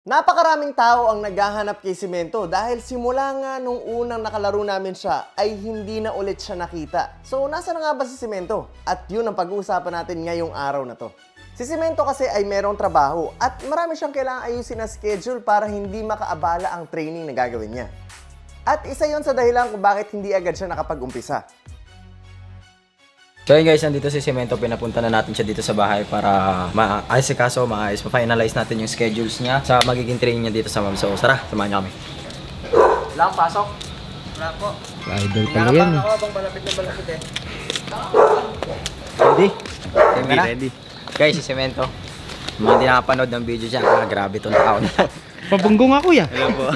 Napakaraming tao ang naghahanap kay Cemento dahil simula nga nung unang nakalaro namin siya ay hindi na ulit siya nakita. So nasa na nga ba si Cemento? At yun ang pag-uusapan natin ngayong araw na to. Si Cemento kasi ay merong trabaho at marami siyang kailangang ayusin na schedule para hindi makaabala ang training na gagawin niya. At isa yon sa dahilan kung bakit hindi agad siya nakapag-umpisa. So yun guys, nandito si Cemento, pinapunta na natin siya dito sa bahay para maayos, ma-finalize natin yung schedules niya sa magiging training niya dito sa Ma'am. So tara, samahan niyo kami. Wala kang pasok? Wala po. Idol pala yan. Ako habang balapit na balapit eh. Ready? Ready. Guys, si Cemento. Mga hindi nakapanood ng video siya, grabe itong tao na. Pabunggong ako ya. Hello po.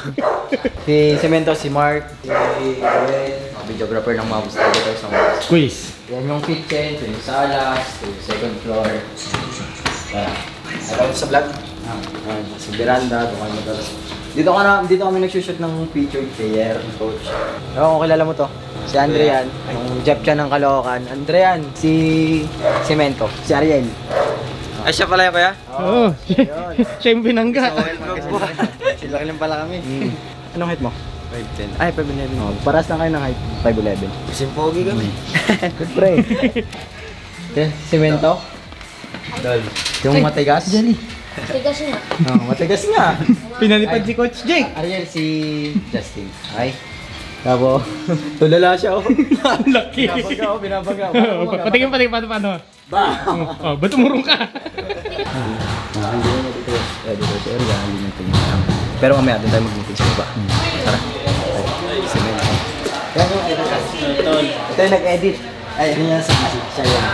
Si Cemento, si Mark, si Joel, mga videographer ng Ma'am dito sa Ma'am. Quiz. Yan yung kitchen, yung salas, yung second floor. Alam mo sa vlog? Sa veranda, dito kami nagsushoot ng featured player, coach. Ewan ko kilala mo to. Si Andrean, yung Jeff siya ng Caloocan. Andrean, si Cemento, si Ariel. Ay, siya pala yung kaya? Oo. Siya yung binangga. Sila lang pala kami. Anong height mo? 5'10". Ay, 5'11". Oh, paras lang kayo ng height. 5'11". Kasing pogi kami. Good pre. Cemento? Dol. Yung matigas? Jali. Matigas nga. Oh, matigas nga. Pinalipad si Coach Jake. Ariel, si Justin. Ay. Tapos, tulala siya oh. Lucky. Binabaga. Patingin, paano? Ba! Oh, ba't umurong ka? Hindi na dito. Dito si Ariel, hindi na tingin. Pero mamaya, doon tayo mag-meeting sa baba. Tara. Cemento. Yan yung edit ka. Ito yung nag-edit. Ay, ano yan sa siya yan.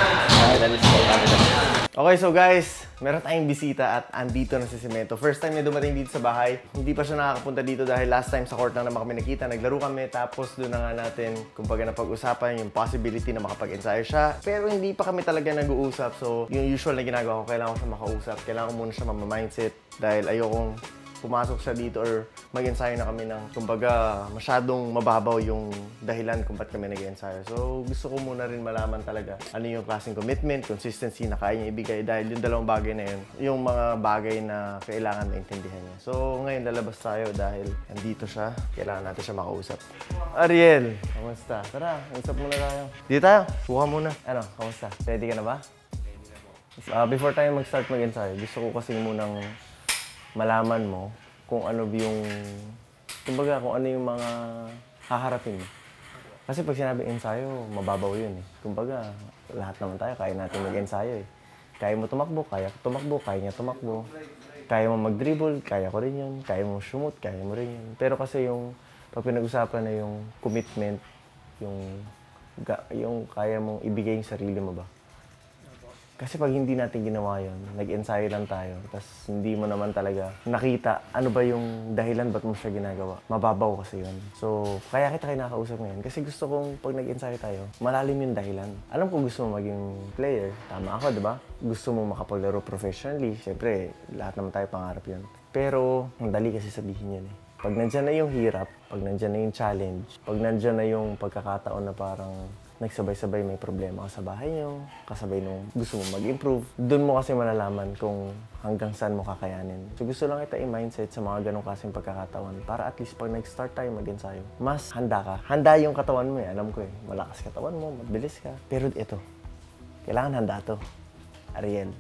Okay, so guys, meron tayong bisita at andito na si Cemento. First time niya dumating dito sa bahay. Hindi pa siya nakakapunta dito dahil last time sa court lang naman kami nakita. Naglaro kami, tapos doon na nga natin kumbaga napag-usapan yung possibility na makapag-ensayo siya. Pero hindi pa kami talaga nag-uusap. So, yung usual na ginagawa ko, kailangan ko siya makausap. Kailangan ko muna siya mamamindset dahil ayokong pumasok siya dito or mag-ensayo na kami ng kumbaga masyadong mababaw yung dahilan kung ba't kami nag-ensayo. So gusto ko muna rin malaman talaga ano yung klaseng commitment, consistency na kaya niya ibigay dahil yung dalawang bagay na yun, yung mga bagay na kailangan maintindihan niya. So ngayon lalabas tayo dahil andito siya, kailangan natin siya makausap. Ariel, kamusta? Tara, usap muna tayo. Dito tayo, buka muna. Ano, kamusta? Ready ka na ba? Before tayo mag-start mag-ensayo, gusto ko kasi munang malaman mo kung ano yung kumbaga kung ano yung mga haharapin mo. Kasi pag sinabing ensayo, mababaw yun eh. Kumbaga, lahat naman tayo, kaya natin mag-ensayo eh. Kaya mo tumakbo, kaya ko tumakbo, kaya niya tumakbo. Kaya mo mag-dribble, kaya ko rin yun. Kaya mo shoot, kaya mo rin yun. Pero kasi yung, pag pinag-usapan na yung commitment, yung kaya mong ibigay yung sarili mo ba? Kasi pag hindi natin ginawa yun, nag-ensayo lang tayo, tapos hindi mo naman talaga nakita ano ba yung dahilan ba't mo siya ginagawa. Mababaw kasi yun. So, kaya kita kayo nakakausap ngayon. Kasi gusto kong pag nag-ensayo tayo, malalim yung dahilan. Alam ko gusto mo maging player. Tama ako, di ba? Gusto mo makapaglaro professionally. Siyempre, lahat naman tayo pangarap yun. Pero, ang dali kasi sabihin yun eh. Pag nandyan na yung hirap, pag nandyan na yung challenge, pag nandyan na yung pagkakataon na parang nagsabay-sabay may problema ka sa bahay nyo, kasabay nung gusto mo mag-improve, doon mo kasi malalaman kung hanggang saan mo kakayanin. So gusto lang kita i-mindset sa mga ganong klaseng pagkakatawan para at least pag nag-start tayo mag-ensayo, mas handa ka. Handa yung katawan mo eh, alam ko eh. Malakas katawan mo, mabilis ka. Pero ito, kailangan handa to. Ariel,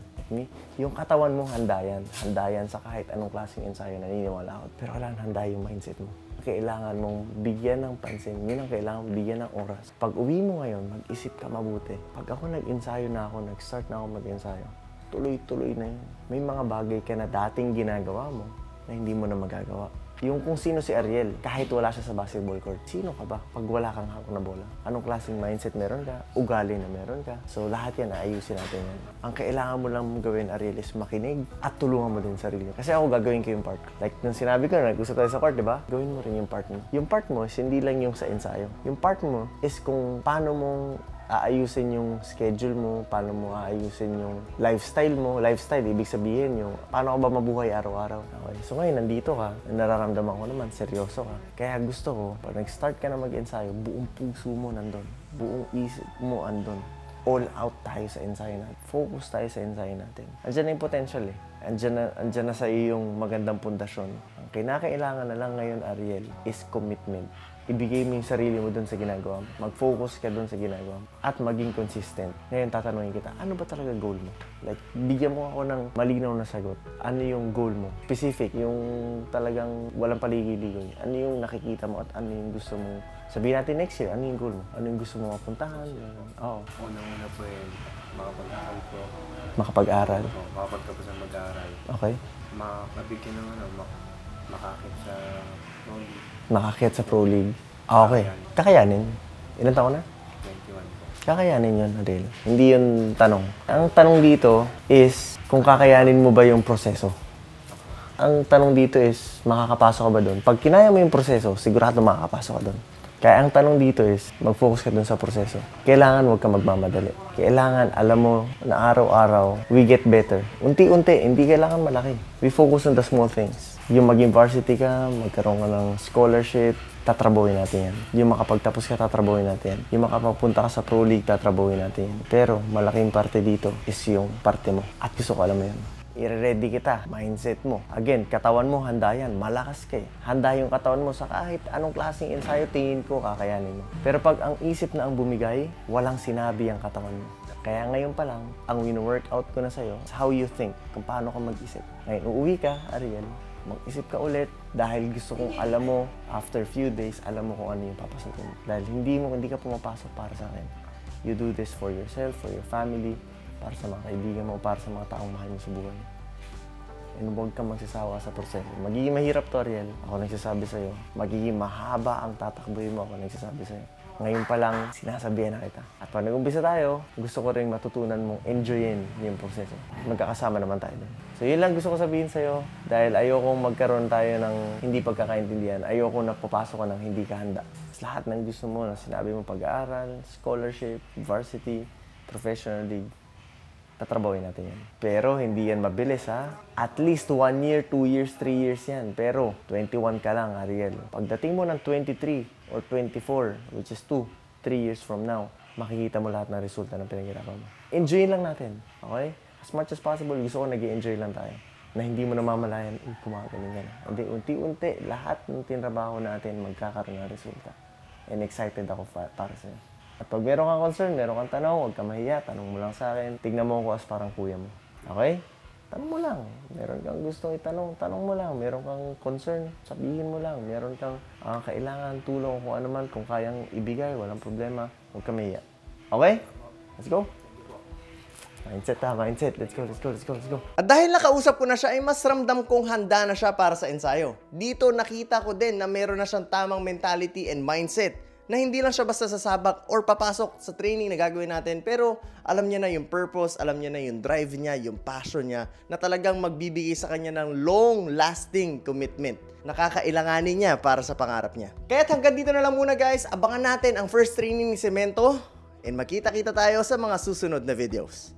yung katawan mo handa yan. Handa yan sa kahit anong klaseng ensayo, naniniwala ako. Pero kailangan handa yung mindset mo. Kailangan mong bigyan ng pansin. Yun ang kailangan mong bigyan ng oras. Pag uwi mo ngayon, mag-isip ka mabuti. Pag ako nag-ensayo na ako, nag-start na ako mag-ensayo, tuloy-tuloy na yun. May mga bagay ka na dating ginagawa mo na hindi mo na magagawa. Yung kung sino si Ariel, kahit wala siya sa basketball court, sino ka ba pag wala kang hawak na bola? Anong klaseng mindset meron ka? Ugali na meron ka? So lahat yan, ayusin natin yan. Ang kailangan mo lang gawin, Ariel, is makinig at tulungan mo din sarili. Kasi ako gagawin ko yung part. Like nung sinabi ko, nag-usap tayo sa court, di ba? Gawin mo rin yung part mo. Yung part mo is hindi lang yung sa ensayo. Yung part mo is kung paano mong aayusin yung schedule mo, paano mo aayusin yung lifestyle mo. Lifestyle, ibig sabihin yung paano ka ba mabuhay araw-araw. Okay. So ngayon, nandito ka, nararamdaman ko naman, seryoso ka. Kaya gusto ko, pag nag-start ka na mag-ensayo, buong puso mo nandun. Buong isip mo andun. all out tayo sa ensayo natin. Focus tayo sa ensayo natin. Andiyan na yung potential eh. Andiyan na sa iyong magandang pundasyon. Ang kinakailangan na lang ngayon, Ariel, is commitment. Ibigay mo yung sarili mo dun sa ginagawa mo. Mag-focus ka dun sa ginagawa mo. At maging consistent. Ngayon, tatanungin kita, ano ba talaga goal mo? Like, bigyan mo ako ng malinaw na sagot. Ano yung goal mo? Specific, yung talagang walang paligid-ligoy. Ano yung nakikita mo at ano yung gusto mo? Sabihin natin next year, ano yung goal mo? Ano yung gusto mo mapuntahan? Oo. Unang-una po makapag-aral po. Makapag-aral. Makapagtapos ang mag-aaral. Okay. Mabigyan ng makakit sa Noli. Makakit sa Pro League. Okay. Kakayanin. Ilan taon na? 21 po. Kakayanin yun, Adel. Hindi yun tanong. Ang tanong dito is kung kakayanin mo ba yung proseso. Ang tanong dito is makakapasok ka ba doon? Pag kinaya mo yung proseso, sigurado makakapasok ka doon. Kaya ang tanong dito is, mag-focus ka dun sa proseso. Kailangan huwag ka magmamadali. Kailangan alam mo na araw-araw, we get better. Unti-unti, hindi kailangan malaki. We focus on the small things. Yung maging varsity ka, magkaroon ka ng scholarship, tatrabuhin natin yan. Yung makapagtapos ka, tatrabuhin natin yan. Yung makapagpunta ka sa Pro League, tatrabuhin natin yan. Pero malaking parte dito is yung parte mo. At gusto ko alam mo yan. I-ready kita, mindset mo. Again, katawan mo, handa yan. Malakas ka eh. Handa yung katawan mo sa kahit anong klaseng ensayo, tingin ko, kakayanin mo. Pero pag ang isip na ang bumigay, walang sinabi ang katawan mo. Kaya ngayon pa lang, ang wino-workout ko na sa'yo, how you think, kung paano ka mag-isip. Ngayon, uuwi ka, Ariel, mag-isip ka ulit dahil gusto kong alam mo, after few days, alam mo kung ano yung papasakin mo. Dahil hindi ka pumapasok para sa akin. You do this for yourself, for your family, para sa mga kaibigan mo, para sa mga taong mahal mo sa buhay. And huwag kang magsasawa sa proseso. Magiging mahirap to, Ariel. Ako nagsasabi sa'yo. Magiging mahaba ang tatakbuhin mo. Ako nagsasabi sa'yo. Ngayon pa lang, sinasabihan na kita. At pag nag-umpisa tayo, gusto ko rin matutunan mong enjoyin yung proseso. Magkakasama naman tayo doon. So yun lang gusto ko sabihin sa'yo. Dahil ayokong magkaroon tayo ng hindi pagkakaintindihan. Ayoko na papasok ka ng hindi ka handa. Lahat ng gusto mo, na sinabi mo pag-aaral, scholarship, varsity, professional league, tatrabawin natin yan. Pero hindi yan mabilis ha. At least 1 year, 2 years, 3 years yan. Pero 21 ka lang, Ariel. Pagdating mo ng 23 or 24, which is 2, 3 years from now, makikita mo lahat ng resulta ng pinaghirapan mo. Enjoyin lang natin, okay? As much as possible, gusto ko nag-i-enjoy lang tayo. Na hindi mo namamalayan, kumakaling ka na. Hindi, unti-unti, lahat ng tinrabaho natin magkakaroon ng resulta. And excited ako para sa'yo. At pag meron kang concern, meron kang tanong, huwag ka mahiya, tanong mo lang sa akin. Tignan mo ako as parang kuya mo. Okay? Tanong mo lang. Meron kang gustong itanong, tanong mo lang. Meron kang concern, sabihin mo lang. Meron kang kailangan, tulong, kung ano man, kung kayang ibigay, walang problema, huwag ka mahiya. Okay? Let's go. Mindset ha, mindset. Let's go, let's go, let's go, let's go. At dahil nakausap ko na siya, ay mas ramdam kong handa na siya para sa ensayo. Dito nakita ko din na meron na siyang tamang mentality and mindset na hindi lang siya basta sasabak or papasok sa training na gagawin natin, pero alam niya na yung purpose, alam niya na yung drive niya, yung passion niya, na talagang magbibigay sa kanya ng long-lasting commitment na kakailanganin niya para sa pangarap niya. Kaya't hanggang dito na lang muna guys, abangan natin ang first training ni Cemento and magkita-kita tayo sa mga susunod na videos.